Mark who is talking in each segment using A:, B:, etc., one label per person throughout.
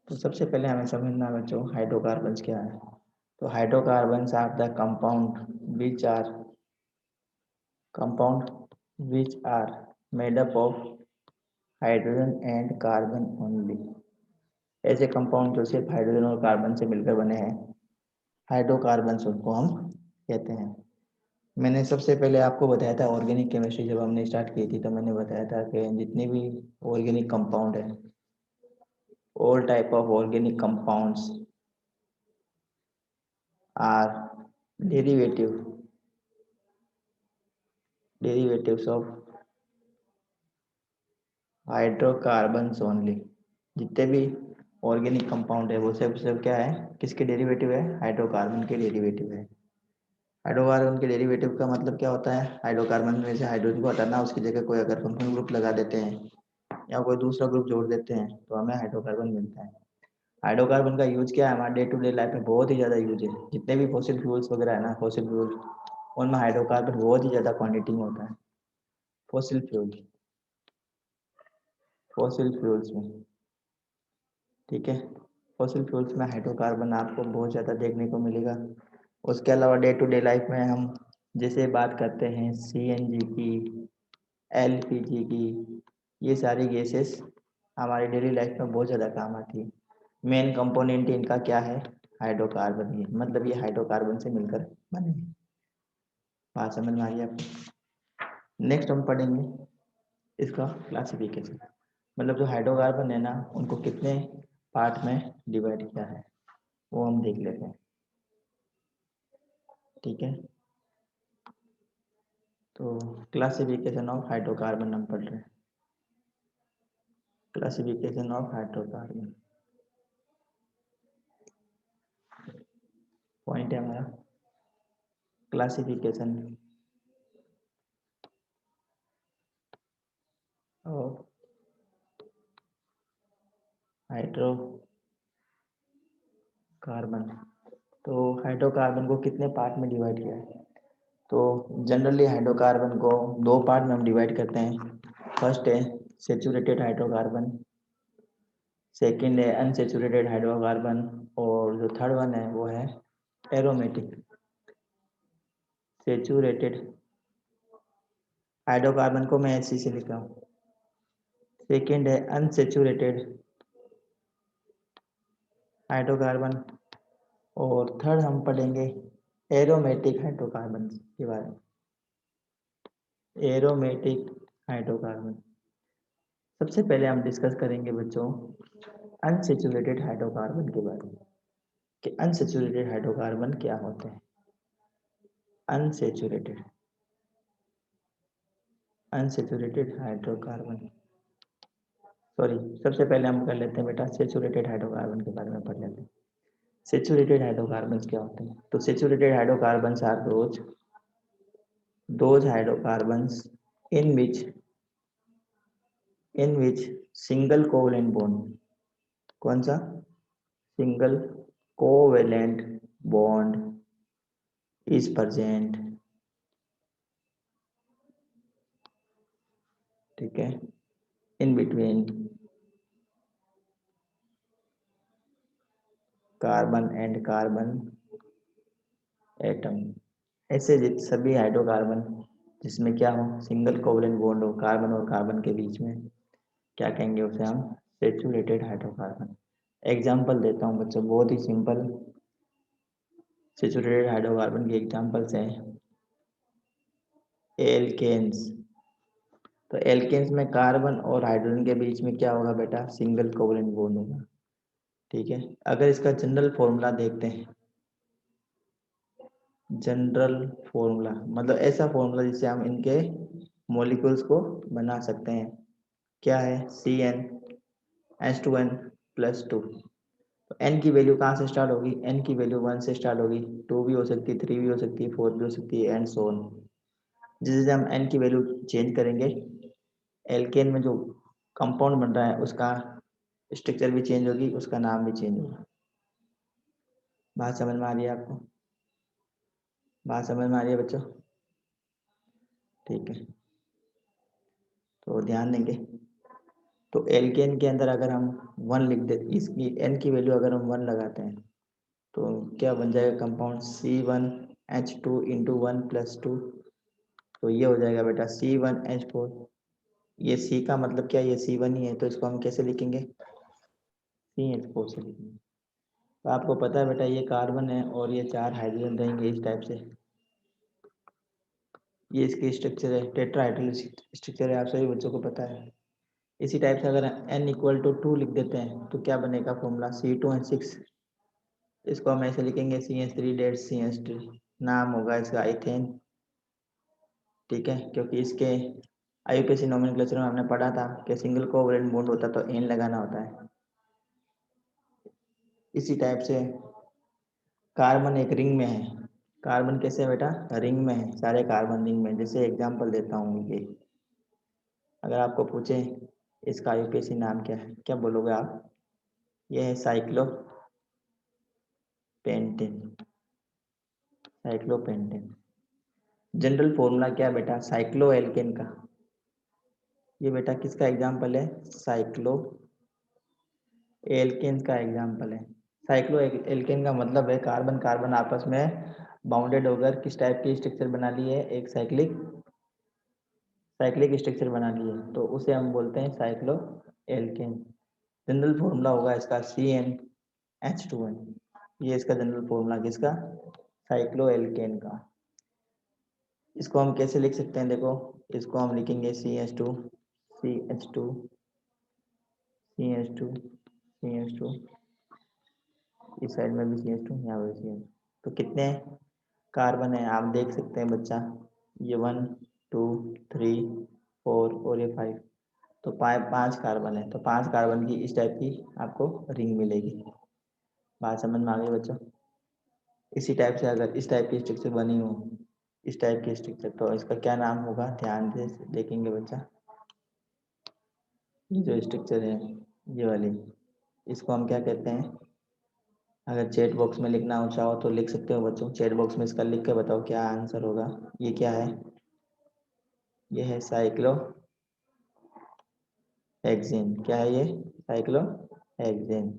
A: तो सबसे पहले हमें समझना है बच्चों हाइड्रोकार्बन्स क्या है। तो hydrocarbons are the compound which are made up of hydrogen and carbon only. ऐसे कंपाउंड जो सिर्फ हाइड्रोजन और कार्बन से मिलकर बने हैं, हाइड्रोकार्बन्स उनको हम कहते हैं। मैंने सबसे पहले आपको बताया था ऑर्गेनिक केमिस्ट्री जब हमने स्टार्ट की थी, तो मैंने बताया था कि जितने भी ऑर्गेनिक कंपाउंड है, all type of organic compounds are derivative derivatives of hydrocarbons only. जितने भी ऑर्गेनिक कंपाउंड है वो सब क्या है, किसके डेरिवेटिव है, हाइड्रोकार्बन के डेरिवेटिव है। हाइड्रोकार्बन के डेरिवेटिव का मतलब क्या होता है, हाइड्रोकार्बन में से हाइड्रोजन को हटाना, उसकी जगह कोई अगर फंक्शनल ग्रुप लगा देते हैं या कोई दूसरा ग्रुप जोड़ देते हैं तो हमें हाइड्रोकार्बन मिलता है। हाइड्रोकार्बन का यूज क्या है, हमारे डे टू डे लाइफ में बहुत ही ज़्यादा यूज है। जितने भी फॉसिल फ्यूल्स वगैरह है ना, फॉसिल फ्यूल, उनमें हाइड्रोकार्बन बहुत ही ज़्यादा क्वांटिटी में होता है। फॉसिल फ्यूल, फॉसिल फ्यूल्स में, ठीक है, फॉसिल फ्यूल्स में हाइड्रोकार्बन आपको बहुत ज़्यादा देखने को मिलेगा। उसके अलावा डे टू डे लाइफ में हम जैसे बात करते हैं सीएनजी की, एलपीजी की, ये सारी गैसेस हमारी डेली लाइफ में बहुत ज़्यादा काम आती है। मेन कंपोनेंट इनका क्या है, हाइड्रोकार्बन ही, मतलब ये हाइड्रोकार्बन से मिलकर बने हैं। बात समझ में आ रही है आपको। नेक्स्ट हम पढ़ेंगे इसका क्लासिफिकेशन, मतलब जो हाइड्रोकार्बन है ना, उनको कितने पार्ट में डिवाइड किया है वो हम देख लेते हैं, ठीक है। तो क्लासिफिकेशन ऑफ हाइड्रोकार्बन हम पढ़ रहे हैं। क्लासिफिकेशन ऑफ हाइड्रोकार्बन पॉइंट है हमारा, क्लासिफिकेशन ऑफ हाइड्रोकार्बन। तो हाइड्रोकार्बन को कितने पार्ट में डिवाइड किया है, तो जनरली हाइड्रोकार्बन को दो पार्ट में हम डिवाइड करते हैं। फर्स्ट है सेचुरेटेड हाइड्रोकार्बन, सेकंड है अनसेचुरेटेड हाइड्रोकार्बन, और जो थर्ड वन है वो है एरोमेटिक। सेचुरेटेड हाइड्रोकार्बन को मैं ऐसे से लिखा हूँ, सेकंड है अनसेचुरेटेड हाइड्रोकार्बन, और थर्ड हम पढ़ेंगे एरोमेटिक हाइड्रोकार्बन के बारे में। एरोमेटिक हाइड्रोकार्बन सबसे पहले हम डिस्कस करेंगे बच्चों अनसेचुरेटेड हाइड्रोकार्बन के बारे में, कि अनसेचुरेटेड हाइड्रोकार्बन क्या होते हैं। अनसेचुरेटेड अनसेचुरेटेड हाइड्रोकार्बन, सॉरी, सबसे पहले हम कर लेते हैं बेटा सेचुरेटेड हाइड्रोकार्बन के बारे में पढ़ लेते हैं। सेचुरेटेड हाइड्रोकार्बन क्या होते हैं, तो saturated hydrocarbon are those hydrocarbons in which single covalent bond, कौन सा, single covalent bond is present, ठीक है, in between carbon and carbon atom. ऐसे सभी हाइड्रोकार्बन जिसमें क्या हो, सिंगल कोवलेंट बॉन्ड हो कार्बन और कार्बन के बीच में, क्या कहेंगे उसे हम, सेचुरेटेड हाइड्रोकार्बन। एग्जाम्पल देता हूँ बच्चों, बहुत ही सिंपल सेचुरेटेड हाइड्रोकार्बन की एग्जाम्पल्स हैं एल्केन्स। तो एल्केन्स में कार्बन और हाइड्रोजन के बीच में क्या होगा बेटा, सिंगल कोवलेंट बॉन्ड होगा, ठीक है। अगर इसका जनरल फॉर्मूला देखते हैं, जनरल फॉर्मूला मतलब ऐसा फॉर्मूला जिससे हम इनके मॉलिक्यूल्स को बना सकते हैं, क्या है, CnH2n प्लस 2। तो n की वैल्यू कहाँ से स्टार्ट होगी, n की वैल्यू 1 से स्टार्ट होगी, 2 भी हो सकती है, 3 भी हो सकती है, 4 भी हो सकती है, एंड सो ऑन। जिससे हम n की वैल्यू चेंज करेंगे, एल्केन में जो कंपाउंड बन रहा है उसका स्ट्रक्चर भी चेंज होगी, उसका नाम भी चेंज होगा। बात समझ में आ रही है आपको, बात समझ में आ रही है बच्चों, ठीक है, तो ध्यान देंगे। तो एल्केन के अंदर अगर हम 1 लिख दे, इसकी n की वैल्यू अगर हम 1 लगाते हैं तो क्या बन जाएगा कंपाउंड C1H2 इंटू 1 + 2। तो ये हो जाएगा बेटा C1H4। ये C का मतलब क्या है, ये C1 ही है, तो इसको हम कैसे लिखेंगे, CH4 से लिखेंगे। तो आपको पता है बेटा ये कार्बन है और ये 4 हाइड्रोजन रहेंगे इस टाइप से। ये इसकी स्ट्रक्चर है, टेट्राहाइड्रल स्ट्रक्चर है, आप सभी बच्चों को पता है। इसी टाइप से अगर n = 2 लिख देते हैं तो क्या बनेगा फॉर्मूला C2H6। इसको हम ऐसे लिखेंगे CH3 नाम होगा इसका इथेन। ठीक है, क्योंकि इसके IUPAC नोमेनक्लेचर में हमने पढ़ा था कि सिंगल कोवलेंट बॉन्ड होता तो n लगाना होता है। इसी टाइप से कार्बन एक रिंग में है। कार्बन कैसे है बेटा, रिंग में है, सारे कार्बन रिंग में। जैसे एग्जांपल देता हूँ, ये अगर आपको पूछे इसका IUPAC नाम क्या है, क्या बोलोगे आप, ये है साइक्लोपेंटेन। जनरल फॉर्मूला क्या है बेटा, साइक्लो एल्केन का। ये बेटा किसका एग्जाम्पल है, साइक्लो एल्केन का एग्जाम्पल है। साइक्लो एल्केन का मतलब है कार्बन कार्बन आपस में बाउंडेड होकर किस टाइप की स्ट्रक्चर बना ली है, एक साइक्लिक स्ट्रक्चर बना ली है, तो उसे हम बोलते हैं साइक्लो एल्केन। जनरल फॉर्मूला होगा इसका CnH2n। ये इसका जनरल फॉर्मूला किसका, साइक्लो एल्केन का। इसको हम कैसे लिख सकते हैं, देखो इसको हम लिखेंगे CH2 CH2 CH2 CH2, इस साइड में भी CH2, यहाँ पर CH2। तो कितने कार्बन है आप देख सकते हैं बच्चा, ये 1 2 3 4 और ये 5। तो 5 कार्बन है, तो 5 कार्बन की इस टाइप की आपको रिंग मिलेगी। बात समझ में आ गई बच्चों। इसी टाइप से अगर इस टाइप की स्ट्रक्चर बनी हो, इस टाइप की स्ट्रक्चर, तो इसका क्या नाम होगा, ध्यान से देखेंगे बच्चा। ये जो स्ट्रक्चर है ये वाली, इसको हम क्या कहते हैं, अगर चैट बॉक्स में लिखना हो चाहो तो लिख सकते हो बच्चों, चैट बॉक्स में इसका लिख के बताओ क्या आंसर होगा। ये क्या है, ये है साइक्लो हेक्सेन। क्या है ये, cyclo hexane,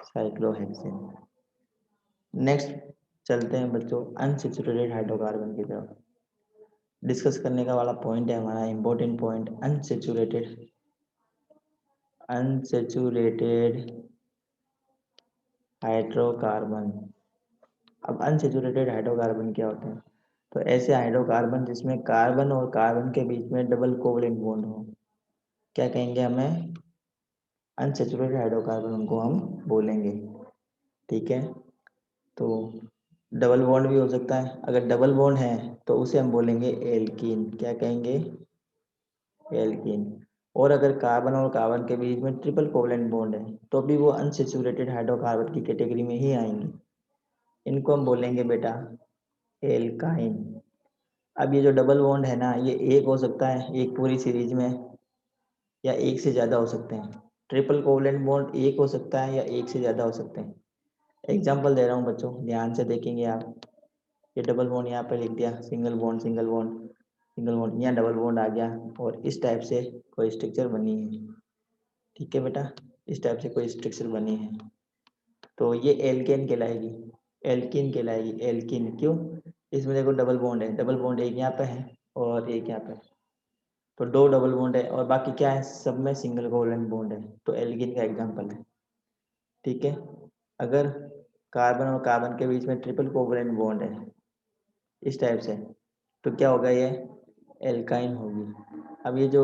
A: cyclo hexane. Next चलते हैं बच्चों अनसैचुरेटेड हाइड्रोकार्बन की तरफ। डिस्कस करने का वाला पॉइंट है हमारा इंपॉर्टेंट पॉइंट, अनसैचुरेटेड हाइड्रोकार्बन। अब अनसैचुरेटेड हाइड्रोकार्बन क्या होते हैं, तो ऐसे हाइड्रोकार्बन जिसमें कार्बन और कार्बन के बीच में डबल कोवलेंट बॉन्ड हो, क्या कहेंगे हमें, अनसैचुरेटेड हाइड्रोकार्बन उनको हम बोलेंगे। ठीक है, तो डबल बॉन्ड भी हो सकता है, अगर डबल बॉन्ड है तो उसे हम बोलेंगे एल्कीन। क्या कहेंगे, एल्कीन। और अगर कार्बन और कार्बन के बीच में ट्रिपल कोवलेंट बॉन्ड है तो भी वो अनसैचुरेटेड हाइड्रोकार्बन की कैटेगरी में ही आएंगे। इनको हम बोलेंगे बेटा एल्काइन। अब ये जो डबल बॉन्ड है ना, ये एक हो सकता है एक पूरी सीरीज में, या एक से ज़्यादा हो सकते हैं। ट्रिपल कोवलेंट बॉन्ड एक हो सकता है या एक से ज़्यादा हो सकते हैं। एग्जाम्पल दे रहा हूँ बच्चों, ध्यान से देखेंगे आप। ये डबल बॉन्ड यहाँ पे लिख दिया, single bond single bond single bond, यहाँ डबल बॉन्ड आ गया, और इस टाइप से कोई स्ट्रक्चर बनी है। ठीक है बेटा, इस टाइप से कोई स्ट्रक्चर बनी है तो ये एल्केन कहलाएगी, एल्कीन कहलाएगी। एल्कीन क्यों, इसमें देखो डबल बॉन्ड है, डबल बॉन्ड एक यहाँ पे है और एक यहाँ पे, तो 2 डबल बॉन्ड है, और बाकी क्या है, सब में सिंगल कोवलेंट बॉन्ड है, तो एल्कीन का एग्जाम्पल है। ठीक है, अगर कार्बन और कार्बन के बीच में ट्रिपल कोवलेंट बॉन्ड है इस टाइप से, तो क्या होगा, ये एल्काइन होगी। अब ये जो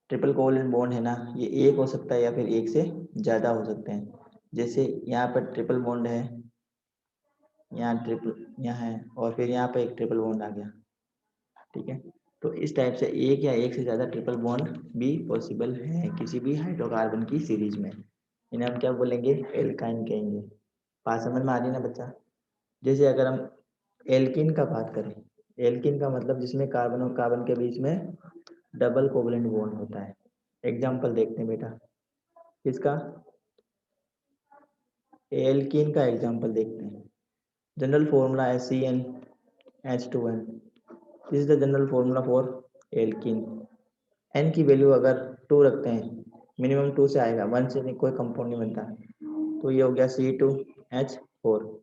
A: ट्रिपल कोवलेंट बॉन्ड है ना, ये एक हो सकता है या फिर एक से ज़्यादा हो सकते हैं। जैसे यहाँ पर ट्रिपल बॉन्ड है, यहाँ ट्रिपल यहाँ है, और फिर यहाँ पे एक ट्रिपल बॉन्ड आ गया। ठीक है, तो इस टाइप से एक या एक से ज़्यादा ट्रिपल बॉन्ड भी पॉसिबल है किसी भी हाइड्रोकार्बन की सीरीज में। इन्हें हम क्या बोलेंगे, एल्काइन कहेंगे। बात समझ में आ रही ना बच्चा। जैसे अगर हम एल्किन का बात करें, एल्किन का मतलब जिसमें कार्बन और कार्बन के बीच में डबल कोवलेंट बॉन्ड होता है। एग्जाम्पल देखते हैं बेटा, किसका, एल्कीन का एग्जाम्पल देखते हैं। जनरल फॉर्मूला है CnH2n। This is the general formula for alkene. N की वैल्यू अगर 2 रखते हैं, मिनिमम 2 से आएगा, 1 से नहीं कोई कंपाउंड नहीं बनता। तो ये हो गया C2H4,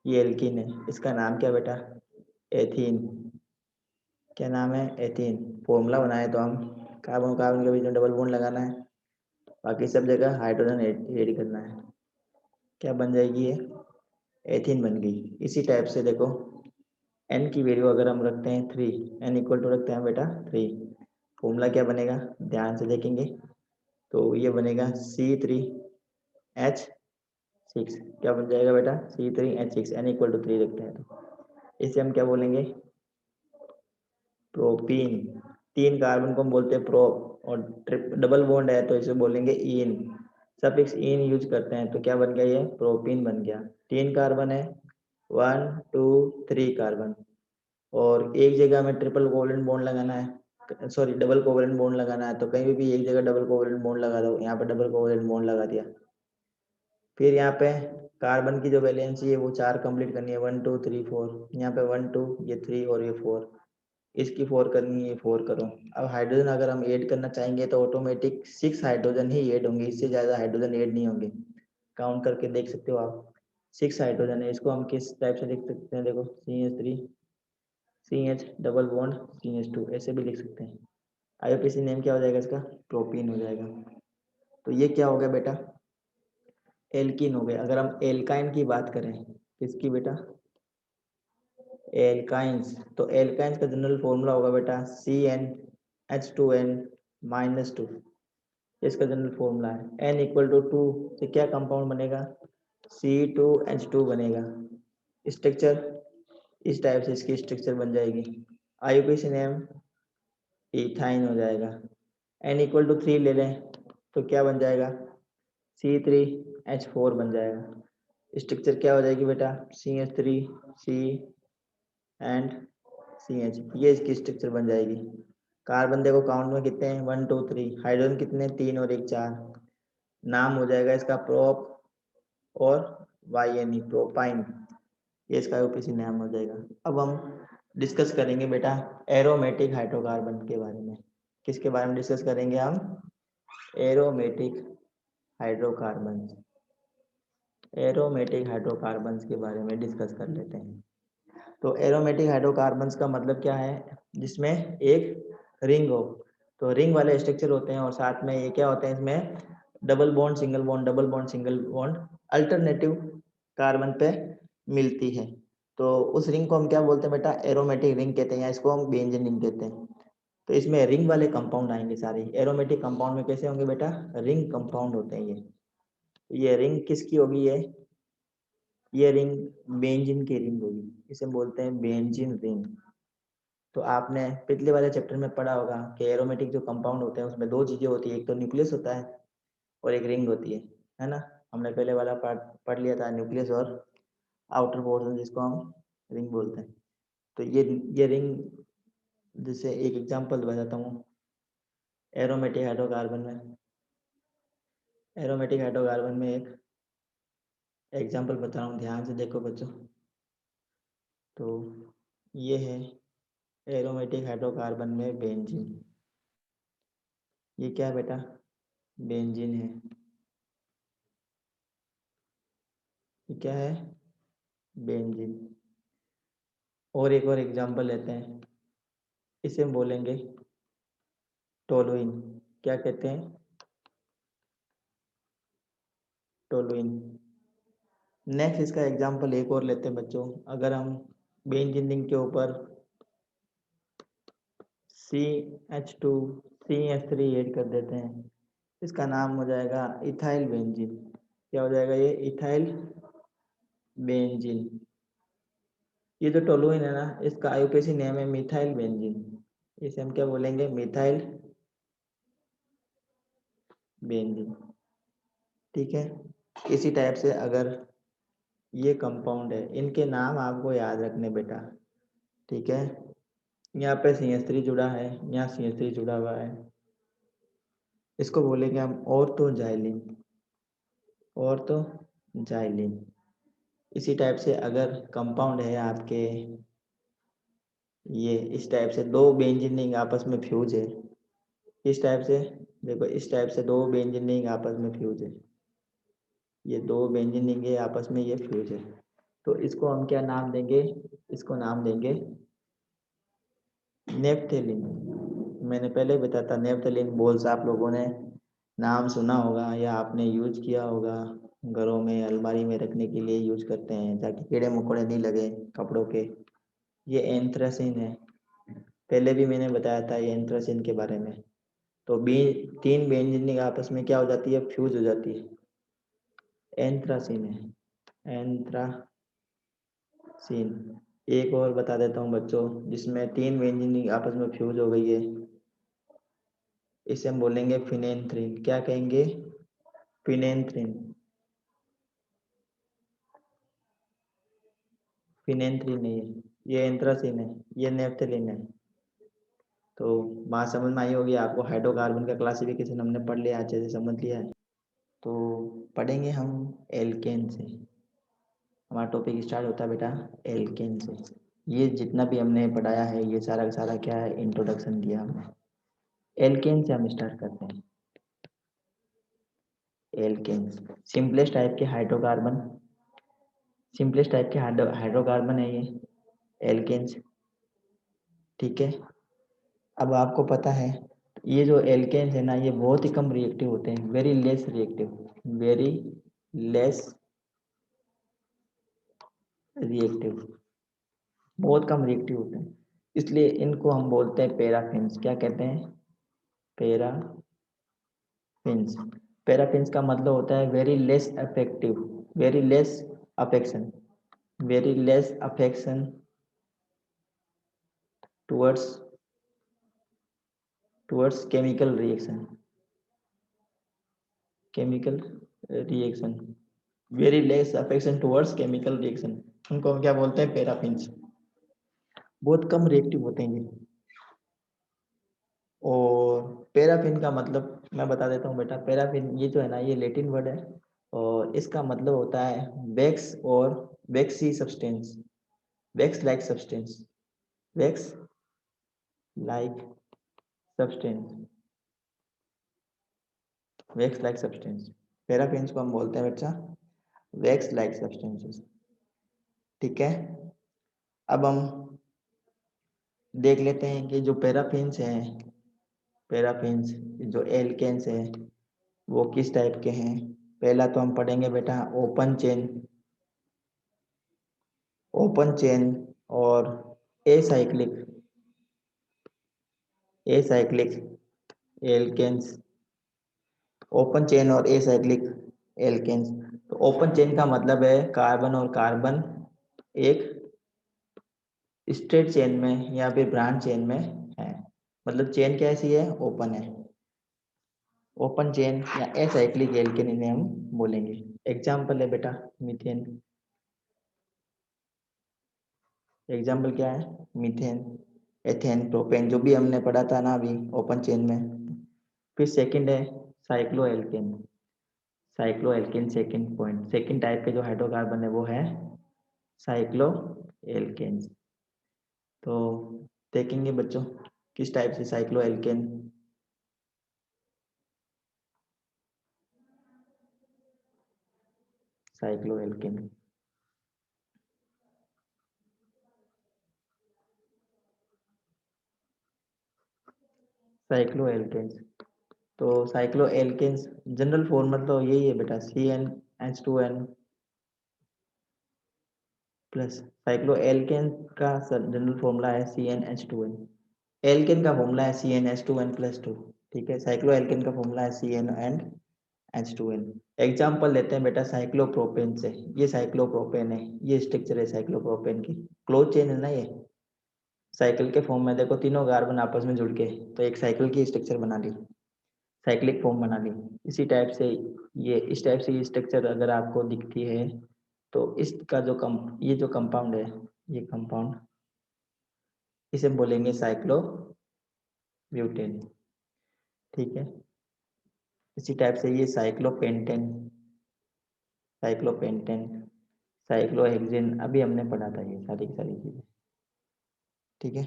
A: ये एल्कीन है। इसका नाम क्या बेटा? एथीन। क्या नाम है? एथीन। फॉर्मूला बनाए तो हम कार्बन कार्बन के बीच में डबल बॉन्ड लगाना है, बाकी सब जगह हाइड्रोजन ऐड करना है। क्या बन जाएगी ये? एथीन बन गई। इसी टाइप से देखो, एन की वैल्यू अगर हम रखते हैं 3, एन इक्वल टू रखते हैं बेटा 3, फॉर्मूला क्या बनेगा? ध्यान से देखेंगे तो ये बनेगा C3H6। क्या बन जाएगा बेटा? C3H6, एन इक्वल टू 3 रखते हैं तो इसे हम क्या बोलेंगे? प्रोपीन। 3 कार्बन को हम बोलते हैं प्रोप, और डबल बॉन्ड है तो इसे बोलेंगे इन। सफिक्स इन यूज करते हैं तो क्या बन गया? ये प्रोपीन बन गया। 3 कार्बन है, 1 2 3 कार्बन, और एक जगह में ट्रिपल कोवलेंट बॉन्ड लगाना है, सॉरी डबल कोवलेंट बॉन्ड लगाना है, तो कहीं भी एक जगह डबल कोवलेंट बॉन्ड लगा दो। यहाँ पे डबल कोवलेंट बॉन्ड लगा दिया। फिर यहाँ पे कार्बन की जो वैलेंसी है वो 4 कंप्लीट करनी है, 1 2 3 4। यहाँ पे 1 2, ये 3 और ये 4, इसकी 4 करनी है, ये 4 करो। अब हाइड्रोजन अगर हम ऐड करना चाहेंगे तो ऑटोमेटिक 6 हाइड्रोजन ही ऐड होंगे, इससे ज़्यादा हाइड्रोजन ऐड नहीं होंगे। काउंट करके देख सकते हो आप, 6 हाइड्रोजन है। इसको हम किस टाइप से लिख सकते हैं? देखो CH3 CH double bond CH2, ऐसे भी लिख सकते हैं। IUPAC नेम क्या हो जाएगा इसका? प्रोपीन हो जाएगा। तो ये क्या हो गया बेटा? एल्कीन हो गए। अगर हम एल्काइन की बात करें, किसकी बेटा? एल्काइंस। तो एल्काइंस का जनरल फॉर्मूला होगा बेटा CnH2n-2। इसका जनरल फॉर्मूला है। n इक्वल टू 2 से क्या कंपाउंड बनेगा? C2H2 बनेगा। स्ट्रक्चर इस टाइप से इसकी स्ट्रक्चर बन जाएगी। IUPAC नेम इथाइन हो जाएगा। n इक्वल टू 3 ले लें तो क्या बन जाएगा? C3H4 बन जाएगा। स्ट्रक्चर क्या हो जाएगी बेटा? CH3 C एंड CH, ये इसकी स्ट्रक्चर बन जाएगी। कार्बन देखो काउंट में कितने हैं? 1 2 3। हाइड्रोजन कितने? 3 और 1 4। नाम हो जाएगा इसका प्रोप और YNE, प्रोपाइन। ये इसका IUPAC नाम हो जाएगा। अब हम डिस्कस करेंगे बेटा एरोमेटिक हाइड्रोकार्बन के बारे में। किसके बारे में डिस्कस करेंगे हम? Aromatic hydrocarbon. एरोमेटिक हाइड्रोकार्बन्स के बारे में डिस्कस कर लेते हैं। तो एरोमेटिक हाइड्रोकार्बन्स का मतलब क्या है? जिसमें एक रिंग हो। तो रिंग वाले स्ट्रक्चर होते हैं और साथ में ये क्या होते हैं? इसमें double bond single bond, double bond single bond alternative carbon पे मिलती है। तो उस रिंग को हम क्या बोलते हैं बेटा? एरोमेटिक रिंग कहते हैं, या इसको हम बेंजीन रिंग कहते हैं। तो इसमें रिंग वाले कंपाउंड आएंगे सारे। एरोमेटिक कंपाउंड में कैसे होंगे बेटा? रिंग कंपाउंड होते हैं ये रिंग किसकी होगी? ये रिंग बेंजीन की रिंग होगी, इसे बोलते हैं बेंजीन रिंग। तो आपने पिछले वाले चैप्टर में पढ़ा होगा कि एरोमेटिक जो कंपाउंड होते हैं उसमें 2 चीजें होती है, एक तो न्यूक्लियस होता है और एक रिंग होती है ना? हमने पहले वाला पार्ट पढ़ लिया था, न्यूक्लियस और आउटर पोर्शन, जिसको हम रिंग बोलते हैं। तो ये रिंग, जैसे एक एग्जांपल बताता हूँ एरोमेटिक हाइड्रोकार्बन में। एरोमेटिक हाइड्रोकार्बन में एक एग्जांपल बता रहा हूँ, ध्यान से देखो बच्चों। तो ये है एरोमेटिक हाइड्रोकार्बन में बेंजीन। ये क्या है बेटा? बेंजीन है। ये क्या है? बेंजीन। और एक और एग्जांपल लेते हैं, इसे हम बोलेंगे टोलुइन। क्या कहते हैं? टोलुइन। नेक्स्ट इसका एग्जांपल एक और लेते हैं बच्चों। अगर हम बेंजीन रिंग के ऊपर CH2 CH3 ऐड कर देते हैं, इसका नाम हो जाएगा इथाइल बेंजीन। क्या हो जाएगा? ये इथाइल बेंजीन। ये जो टोलुइन है ना, इसका IUPAC नेम है मिथाइल बेंजीन। इसे हम क्या बोलेंगे? Methyl benzene. ठीक है। इसी टाइप से अगर ये कंपाउंड है, इनके नाम आपको याद रखने बेटा। ठीक है। यहाँ पे CH3 जुड़ा है, यहाँ CH3 जुड़ा हुआ है, इसको बोलेंगे हम ऑर्थोजाइलिन। ऑर्थोजाइलिन। इसी टाइप से अगर कंपाउंड है आपके, ये इस टाइप से 2 बेंजीन रिंग आपस में फ्यूज है, इस टाइप से, देखो इस टाइप से दो बेंजीन रिंग आपस में फ्यूज है, ये दो बेंजीन रिंग है आपस में, ये फ्यूज है। तो इसको हम क्या नाम देंगे, इसको नाम देंगे नेप्थेलिन। मैंने पहले ही बताया था, नेप्थेलिन बॉल्स आप लोगों ने नाम सुना होगा या आपने यूज किया होगा, घरों में अलमारी में रखने के लिए यूज करते हैं ताकि कीड़े मकोड़े नहीं लगे कपड़ों के। ये एंथ्रासिन है, पहले भी मैंने बताया था ये एंथ्रासिन के बारे में। तो तीन बेंजीन आपस में क्या हो जाती है, फ्यूज हो जाती है, एंथ्रासिन है, एंथ्रासिन। एक और बता देता हूँ बच्चों, जिसमें तीन बेंजीन आपस में फ्यूज हो गई है, इसे हम बोलेंगे फिनेंथ्रीन। क्या कहेंगे, फिनेंथ्रीन। फिनेंथ्रीन है ये एंथ्रासिन है, ये नेफ्थेलिन है। तो बात समझ में आई होगी आपको, हाइड्रोकार्बन का क्लासिफिकेशन हमने पढ़ लिया, अच्छे से समझ लिया है। तो पढ़ेंगे हम एल्केन से, हमारा टॉपिक स्टार्ट होता है बेटा एल्केन से। ये जितना भी हमने पढ़ाया है ये सारा का सारा क्या है, इंट्रोडक्शन दिया हमने। एल्केन से हम स्टार्ट करते हैं। एल्केन्स सिंपलेस्ट टाइप के हाइड्रोकार्बन, सिंपलेस्ट टाइप के हाइड्रोकार्बन है ये एल्केन्स। ठीक है, अब आपको पता है ये जो एल्केन्स है ना, ये बहुत ही कम रिएक्टिव होते हैं, very less reactive, very less reactive, बहुत कम रिएक्टिव होते हैं, इसलिए इनको हम बोलते हैं पैराफिन्स। क्या कहते हैं, पैराफिन्स। पैराफिन्स का मतलब होता है very less affective, very less affection, very less affection towards towards chemical reaction, chemical reaction, very less affection towards chemical reaction, उनको हम क्या बोलते हैं, पैराफिन्स। बहुत कम रिएक्टिव होते हैं ये। और पैराफिन का मतलब मैं बता देता हूँ बेटा, पैराफिन ये जो है ना, ये लैटिन वर्ड है और इसका मतलब होता है वैक्स और वैक्सी substance, wax like substance, wax like substance, wax like substance. Paraffins को हम बोलते हैं बच्चा वैक्स लाइक सब्सटेंसेस। ठीक है, अब हम देख लेते हैं कि जो पैराफिन्स हैं, पैराफिन्स जो एल्केन्स हैं वो किस टाइप के हैं। पहला तो हम पढ़ेंगे बेटा ओपन चेन, ओपन चेन और acyclic, acyclic alkanes, open chain और एसाइक्लिक एल्केन्स। तो ओपन चेन का मतलब है कार्बन और कार्बन एक स्ट्रेट चेन में या फिर ब्रांच चेन में है, मतलब चेन कैसी है, ओपन है, ओपन चेन या एसाइक्लिक एल्केन इन्हें हम बोलेंगे। एग्जाम्पल है बेटा मीथेन, एग्जाम्पल क्या है, मीथेन, एथेन, प्रोपेन, जो भी हमने पढ़ा था ना अभी ओपन चेन में। फिर सेकंड है cycloalkane, cycloalkane second point, second type के जो हाइड्रोकार्बन है वो है साइक्लो एल्केन। तो देखेंगे बच्चों किस टाइप से cycloalkane, cycloalkane, cycloalkanes. तो साइक्लो एल्केन्स जनरल फॉर्मूला तो यही है बेटा, CnH2n प्लस। साइक्लो एल्केन का जनरल फॉर्मूला है CnH2n, एल्केन का फॉर्मूला है CnH2n+2। ठीक है, साइक्लो एल्केन का फॉर्मूला है CnH2n। एग्जाम्पल लेते हैं बेटा साइक्लोप्रोपेन से, ये साइक्लोप्रोपेन है, ये स्ट्रक्चर है साइक्लोप्रोपेन की, क्लोज चेन है ना ये, साइकिल के फॉर्म में देखो तीनों कार्बन आपस में जुड़ के तो एक साइकिल की स्ट्रक्चर बना ली, साइक्लिक फॉर्म बना ली। इसी टाइप से ये, इस टाइप से ये स्ट्रक्चर अगर आपको दिखती है तो इसका जो ये जो कंपाउंड है, ये कंपाउंड, इसे बोलेंगे साइक्लोब्यूटेन। ठीक है, इसी टाइप से ये साइक्लोपेंटेन, साइक्लोपेंटेन, साइक्लोहेक्सेन, अभी हमने पढ़ा था ये सारी की सारी चीजें। ठीक है,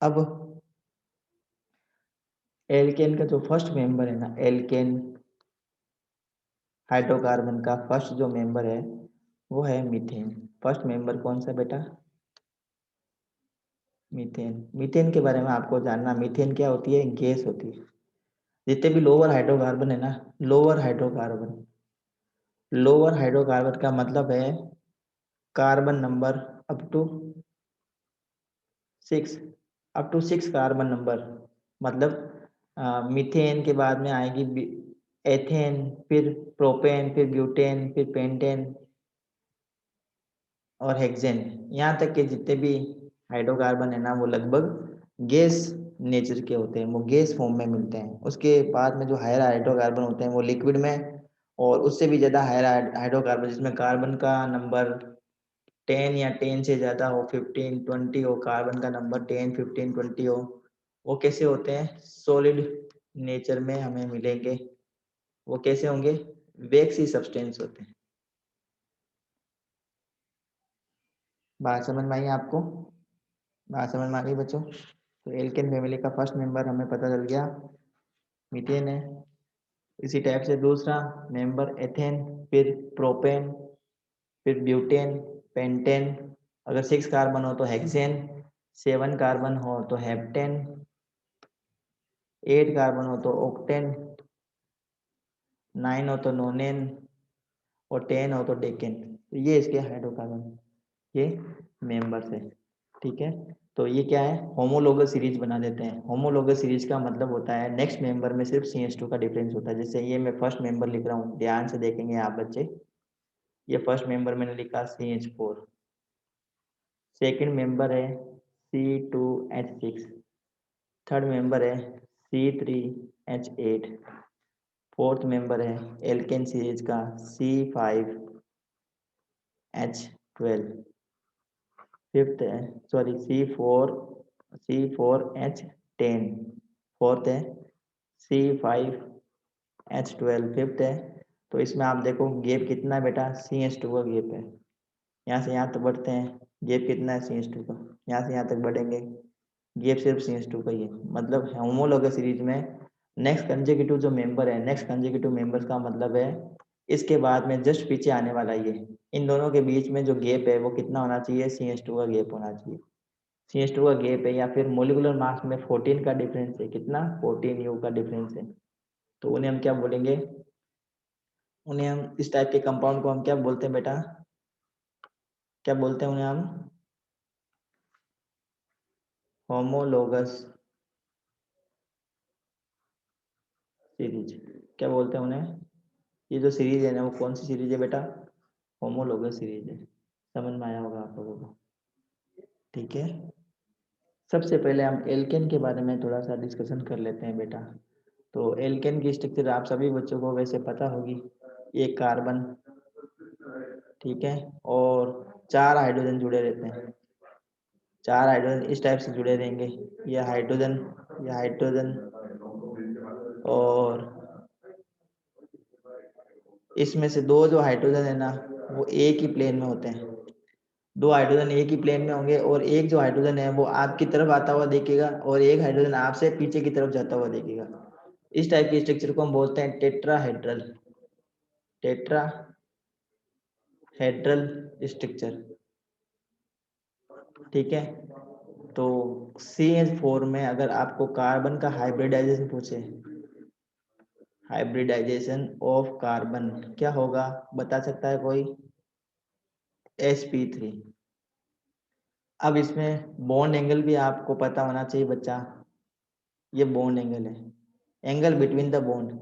A: अब एल्केन का जो फर्स्ट मेंबर है ना, एल्केन हाइड्रोकार्बन का फर्स्ट जो मेंबर है वो है मीथेन। फर्स्ट मेंबर कौन सा बेटा? मीथेन। मीथेन के बारे में आपको जानना, मीथेन क्या होती है? गैस होती है। जितने भी लोअर हाइड्रोकार्बन है ना, लोअर हाइड्रोकार्बन का मतलब है carbon number up to 6, up to 6 carbon number. मतलब मीथेन के बाद में आएगी एथेन, फिर प्रोपेन, फिर ब्यूटेन, फिर पेंटेन और हेक्सेन। यहाँ तक के जितने भी हाइड्रोकार्बन है ना वो लगभग गैस नेचर के होते हैं, वो गैस फॉर्म में मिलते हैं। उसके बाद में जो हायर हाइड्रोकार्बन होते हैं वो लिक्विड में, और उससे भी ज़्यादा हायर हाइड्रोकार्बन जिसमें कार्बन का नंबर 10 या 10 से ज़्यादा हो, 15 20 हो, कार्बन का नंबर 10 15 20 हो, वो कैसे होते हैं? सॉलिड नेचर में हमें मिलेंगे। वो कैसे होंगे? वैक्सी सब्सटेंस होते हैं। बात समझ में आई आपको? बात समझ में आ गई बच्चों? तो एल्केन फैमिली का फर्स्ट मेंबर हमें पता चल गया, मीथेन है। इसी टाइप से दूसरा मेंबर एथेन, फिर प्रोपेन, फिर ब्यूटेन, पेंटेन। अगर 6 कार्बन हो तो हेक्सेन, 7 कार्बन हो तो हेप्टेन, 8 कार्बन हो तो ऑक्टेन, 9 हो तो नोनेन, और 10 हो तो डेकेन। तो ये इसके हाइड्रोकार्बन ये मेंबर्स है। ठीक है, तो ये क्या है? होमोलोगस सीरीज बना देते हैं। होमोलोगस सीरीज का मतलब होता है नेक्स्ट मेंबर में सिर्फ CH2 का डिफरेंस होता है। जैसे ये मैं फर्स्ट मेंबर लिख रहा हूँ, ध्यान से देखेंगे आप बच्चे। ये फर्स्ट मेंबर मैंने लिखा CH4, सेकंड मेंबर है C2H6, थर्ड मेंबर है C3H8, फोर्थ मेंबर है एल्केन सीरीज का C5H12, फिफ्थ है सॉरी C4H10, फोर्थ है C5H12, फिफ्थ है। तो इसमें आप देखो गैप कितना है बेटा? CH2 का गैप है। यहाँ से यहाँ तक बढ़ते हैं, गैप कितना है CH2 का? यहाँ से यहाँ तक बढ़ेंगे, गैप सिर्फ CH2 का ही है। मतलब होमोलोगस सीरीज में नेक्स्ट कंसेक्यूटिव जो मेंबर है, नेक्स्ट कंसेक्यूटिव मेंबर्स का मतलब है इसके बाद में जस्ट पीछे आने वाला ये, इन दोनों के बीच में जो गैप है वो कितना होना चाहिए? CH2 का गैप होना चाहिए। CH2 का गैप है, या फिर मोलिकुलर मास में 14 का डिफरेंस है। कितना? 14 U का डिफरेंस है। तो उन्हें हम क्या बोलेंगे? उन्हें हम इस टाइप के कंपाउंड को हम क्या बोलते हैं बेटा? क्या बोलते हैं उन्हें हम? Homologous series. क्या बोलते हैं उन्हें? ये जो सीरीज है ना वो कौन सी सीरीज है बेटा? होमोलोगस सीरीज है। समझ में आया होगा आप लोगों को? ठीक है, सबसे पहले हम एल्केन के बारे में थोड़ा सा डिस्कशन कर लेते हैं बेटा। तो एल्केन की स्ट्रक्चर आप सभी बच्चों को वैसे पता होगी। एक कार्बन, ठीक है, और 4 हाइड्रोजन जुड़े रहते हैं। 4 हाइड्रोजन इस टाइप से जुड़े रहेंगे, ये हाइड्रोजन, ये हाइड्रोजन, और इसमें से 2 जो हाइड्रोजन है ना वो एक ही प्लेन में होते हैं। 2 हाइड्रोजन एक ही प्लेन में होंगे, और एक जो हाइड्रोजन है वो आपकी तरफ आता हुआ दिखेगा, और एक हाइड्रोजन आपसे पीछे की तरफ जाता हुआ दिखेगा। इस टाइप के स्ट्रक्चर को हम बोलते हैं टेट्राहेड्रल, टेट्राहेड्रल स्ट्रक्चर। ठीक है, तो CH4 में अगर आपको कार्बन का हाइब्रिडाइजेशन पूछे, हाइब्रिडाइजेशन ऑफ कार्बन क्या होगा बता सकता है कोई? sp3। अब इसमें बॉन्ड एंगल भी आपको पता होना चाहिए बच्चा। ये बॉन्ड एंगल है, एंगल बिटवीन द बॉन्ड।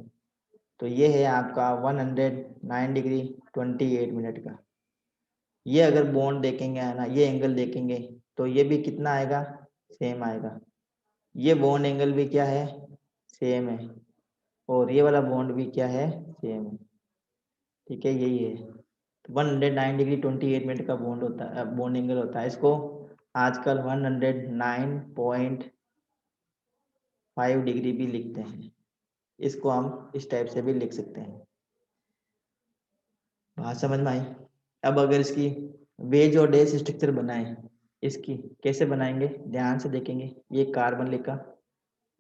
A: तो ये है आपका 109 डिग्री 28 मिनट का। ये अगर बॉन्ड देखेंगे है ना, ये एंगल देखेंगे तो ये भी कितना आएगा? सेम आएगा। ये बॉन्ड एंगल भी क्या है? सेम है। और ये वाला बॉन्ड भी क्या है? सेम है। ठीक है, यही है। 109 डिग्री 28 मिनट का बॉन्ड होता है, बॉन्ड एंगल होता है। इसको आजकल 109.5 डिग्री भी लिखते हैं। इसको हम इस टाइप से भी लिख सकते हैं। बात समझ में आई? अब अगर इसकी वेज और डेज स्ट्रक्चर बनाए, इसकी कैसे बनाएंगे ध्यान से देखेंगे। ये कार्बन लिखा,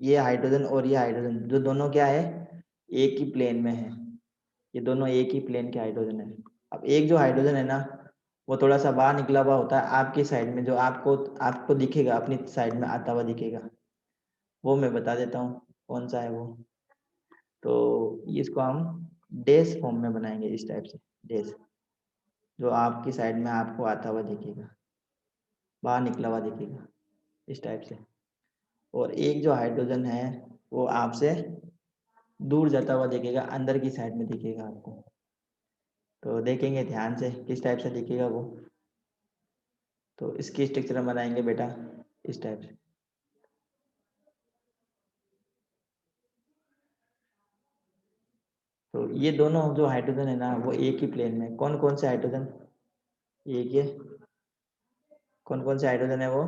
A: ये हाइड्रोजन और ये हाइड्रोजन जो दोनों क्या है, एक ही प्लेन में है। ये दोनों एक ही प्लेन के हाइड्रोजन है। अब एक जो हाइड्रोजन है ना, वो थोड़ा सा बाहर निकला हुआ होता है आपकी साइड में, जो आपको आपको दिखेगा, अपनी साइड में आता हुआ दिखेगा। वो मैं बता देता हूँ कौन सा है वो। तो इसको हम डैश फॉर्म में बनाएंगे, इस टाइप से डैश, जो आपकी साइड में आपको आता हुआ दिखेगा, बाहर निकला हुआ दिखेगा, इस टाइप से। और एक जो हाइड्रोजन है वो आपसे दूर जाता हुआ दिखेगा, अंदर की साइड में दिखेगा आपको। तो देखेंगे ध्यान से किस टाइप से दिखेगा वो। तो इसकी स्ट्रक्चर हम बनाएंगे बेटा इस टाइप से। तो ये दोनों जो हाइड्रोजन है ना, वो एक ही प्लेन में। कौन कौन से हाइड्रोजन, एक ये कौन कौन से हाइड्रोजन है वो,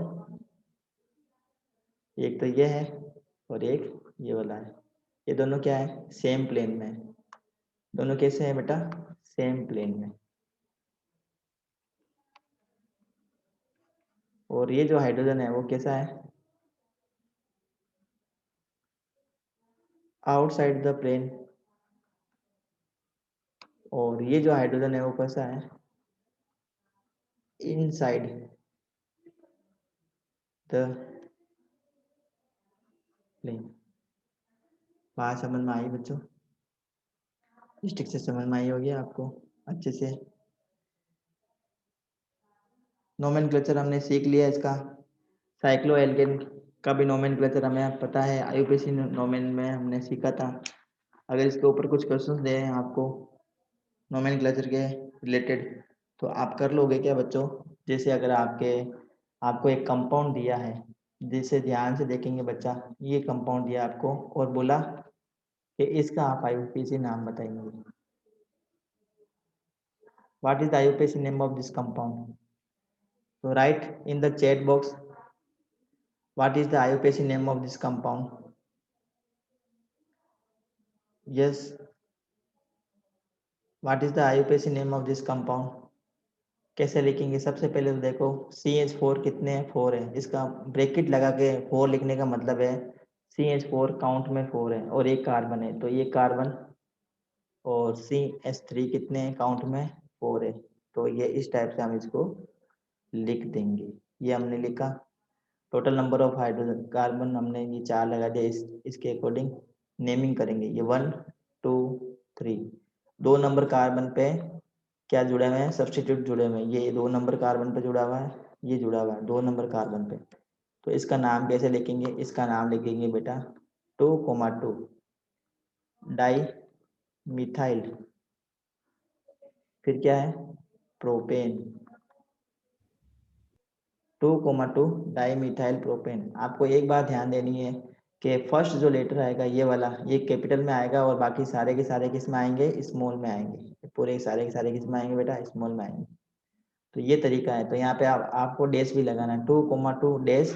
A: एक तो ये है और एक ये वाला है। ये दोनों क्या है, सेम प्लेन में है। दोनों कैसे हैं बेटा, सेम प्लेन में। और ये जो हाइड्रोजन है वो कैसा है, आउटसाइड द प्लेन। और ये जो हाइड्रोजन है वो कैसा है, इनसाइड द प्लेन। बात समझ में आई बच्चों, स्ट्रक्चर समझ में आई होगी आपको अच्छे से। नोमेनक्लेचर हमने सीख लिया इसका। साइक्लो एल्केन का भी नोमेनक्लेचर हमें पता है, आईयूपीएसी नोमेन में हमने सीखा था। अगर इसके ऊपर कुछ क्वेश्चंस दे हैं आपको नोमेनक्लेचर के रिलेटेड, तो आप कर लोगे क्या बच्चों। जैसे अगर आपको एक कंपाउंड दिया है, जिसे ध्यान से देखेंगे बच्चा, ये कंपाउंड दिया आपको और बोला कि इसका आप आईयूपीएसी नाम बताएंगे। What is the IUPAC name of this compound. So write in the chat box what is the IUPAC name of this compound. Yes, what is the IUPAC name of this compound. कैसे लिखेंगे, सबसे पहले तो देखो CH4 कितने हैं, 4 है। इसका ब्रैकेट लगा के 4 लिखने का मतलब है CH4 काउंट में 4 है और एक कार्बन है, तो ये कार्बन। और CH3 कितने हैं काउंट में, 4 है। तो ये इस टाइप से हम इसको लिख देंगे। ये हमने लिखा। Total number of hydrogen carbon हमने ये 4 लगा दिया, इसके अकॉर्डिंग नेमिंग करेंगे। ये 1 2 3, 2 नंबर कार्बन पे क्या जुड़े हुए हैं, सब्सटीट्यूट जुड़े हुए हैं। ये 2 नंबर कार्बन पे जुड़ा हुआ है, ये जुड़ा हुआ है 2 नंबर कार्बन पे। तो इसका नाम कैसे लिखेंगे, इसका नाम लिखेंगे बेटा 2,2 डाई मिथाइल, फिर क्या है प्रोपेन। 2,2 di methyl propane. आपको एक बात ध्यान देनी है कि फर्स्ट जो लेटर आएगा ये वाला, ये कैपिटल में आएगा और बाकी सारे के सारे किस में आएंगे, स्मॉल में आएंगे। पूरे सारे के सारे किस में आएंगे बेटा, स्मॉल में आएंगे। तो ये तरीका है। तो यहाँ पे आपको डैश भी लगाना है, 2,2 डैश